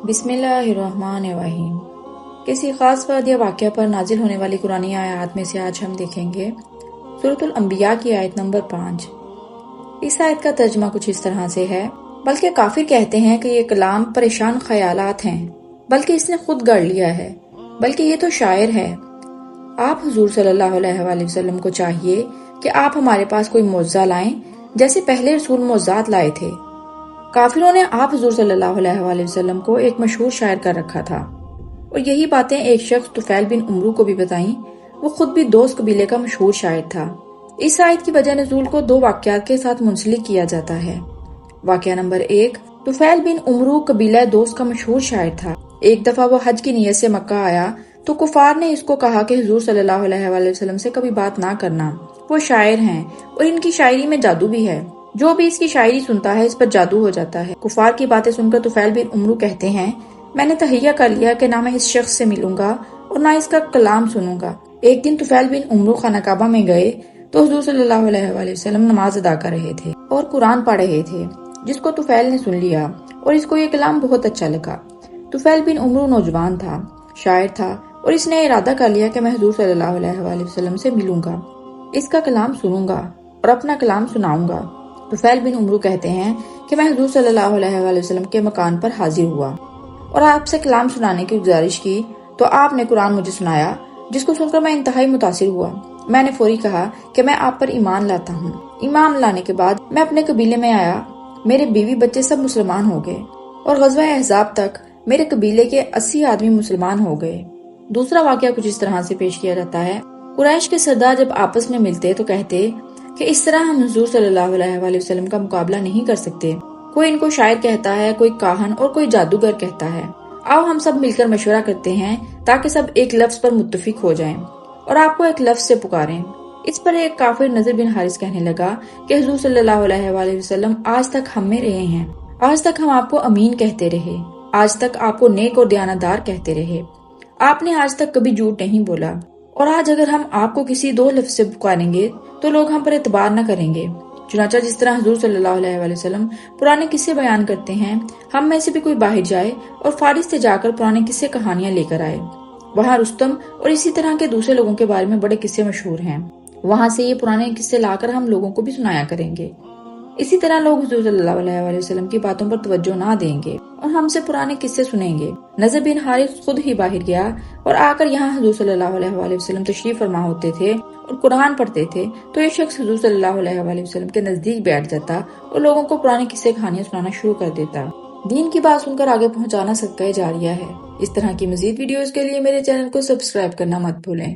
بسم اللہ الرحمن الرحیم۔ کسی خاص فرد یا واقعہ پر نازل ہونے والی قرآنی آیات میں سے آج ہم دیکھیں گے سورۃ الانبیاء کی آیت نمبر 5۔ اس آیت کا ترجمہ کچھ اس طرح سے ہے: بلکہ کافر کہتے ہیں کہ یہ کلام پریشان خیالات ہیں، بلکہ اس نے خود گڑھ لیا ہے، بلکہ یہ تو شاعر ہے۔ آپ حضور صلی اللہ علیہ وآلہ وسلم کو چاہیے کہ آپ ہمارے پاس کوئی معجزہ لائیں جیسے پہلے رسول معجزات لائے تھے۔ کافروں نے آپ حضور صلی اللہ علیہ وآلہ وسلم کو ایک مشہور شاعر کر رکھا تھا، اور یہی باتیں ایک شخص طفیل بن عمرو کو بھی بتائیں۔ وہ خود بھی دوست قبیلے کا مشہور شاعر تھا۔ اس آیت کی وجہ نزول کو دو واقعات کے ساتھ منسلک کیا جاتا ہے۔ واقعہ نمبر 1، طفیل بن عمرو قبیلہ دوست کا مشہور شاعر تھا۔ ایک دفعہ وہ حج کی نیت سے مکہ آیا تو کفار نے اس کو کہا کہ حضور صلی اللہ علیہ وآلہ وسلم سے کبھی بات نہ کرنا، وہ شاعر ہیں اور ان کی شاعری میں جادو بھی ہے، جو بھی اس کی شاعری سنتا ہے اس پر جادو ہو جاتا ہے۔ کفار کی باتیں سن کر طفیل بن عمرو کہتے ہیں، میں نے تہیہ کر لیا کہ نہ میں اس شخص سے ملوں گا اور نہ اس کا کلام سنوں گا۔ ایک دن طفیل بن عمرو خانہ کعبہ میں گئے تو حضور صلی اللہ علیہ وآلہ وسلم نماز ادا کر رہے تھے اور قرآن پڑھ رہے تھے، جس کو طفیل نے سن لیا اور اس کو یہ کلام بہت اچھا لگا۔ طفیل بن عمرو نوجوان تھا، شاعر تھا، اور اس نے ارادہ کر لیا کہ میں حضور صلی اللہ علیہ وآلہ وسلم سے ملوں گا، اس کا کلام سنوں گا اور اپنا کلام سناؤں گا۔ طفیل بن عمرو کہتے ہیں کہ میں حضور صلی اللہ علیہ وآلہ وسلم کے مکان پر حاضر ہوا اور آپ سے کلام سنانے کی گزارش کی تو آپ نے قرآن مجھے سنایا، جس کو سن کر میں انتہائی متاثر ہوا۔ میں نے فوری کہا کہ میں آپ پر ایمان لاتا ہوں۔ ایمان لانے کے بعد میں اپنے قبیلے میں آیا، میرے بیوی بچے سب مسلمان ہو گئے اور غزوہ احزاب تک میرے قبیلے کے 80 آدمی مسلمان ہو گئے۔ دوسرا واقعہ کچھ اس طرح سے پیش کیا جاتا ہے: قریش کے سردار جب آپس میں ملتے تو کہتے کہ اس طرح ہم حضور صلی اللہ علیہ وآلہ وسلم کا مقابلہ نہیں کر سکتے۔ کوئی ان کو شاعر کہتا ہے، کوئی کاہن اور کوئی جادوگر کہتا ہے۔ آؤ ہم سب مل کر مشورہ کرتے ہیں تاکہ سب ایک لفظ پر متفق ہو جائیں اور آپ کو ایک لفظ سے پکاریں۔ اس پر ایک کافر نضر بن حارث کہنے لگا کہ حضور صلی اللہ علیہ وآلہ وسلم آج تک ہم میں رہے ہیں، آج تک ہم آپ کو امین کہتے رہے، آج تک آپ کو نیک اور دیانتدار کہتے رہے، آپ نے آج تک کبھی جھوٹ نہیں بولا، اور آج اگر ہم آپ کو کسی دو لفظ سے پکاریں گے تو لوگ ہم پر اعتبار نہ کریں گے۔ چنانچہ جس طرح حضور صلی اللہ علیہ وآلہ وسلم پرانے قصے بیان کرتے ہیں، ہم میں سے بھی کوئی باہر جائے اور فارس سے جا کر پرانے قصے کہانیاں لے کر آئے۔ وہاں رستم اور اسی طرح کے دوسرے لوگوں کے بارے میں بڑے قصے مشہور ہیں، وہاں سے یہ پرانے قصے لا کر ہم لوگوں کو بھی سنایا کریں گے۔ اسی طرح لوگ حضور صلی اللہ علیہ وآلہ وسلم کی باتوں پر توجہ نہ دیں گے اور ہم سے پرانے قصے سنیں گے۔ نضر بن حارث خود ہی باہر گیا اور آ کر یہاں حضور صلی اللہ علیہ وآلہ وسلم تشریف فرما ہوتے تھے اور قرآن پڑھتے تھے تو یہ شخص حضور صلی اللہ علیہ وآلہ وسلم کے نزدیک بیٹھ جاتا اور لوگوں کو پرانے قصے کہانیاں سنانا شروع کر دیتا۔ دین کی بات سن کر آگے پہنچانا صدقہ جاریہ ہے۔ اس طرح کی مزید ویڈیوز کے لیے میرے چینل کو سبسکرائب کرنا مت بھولیں۔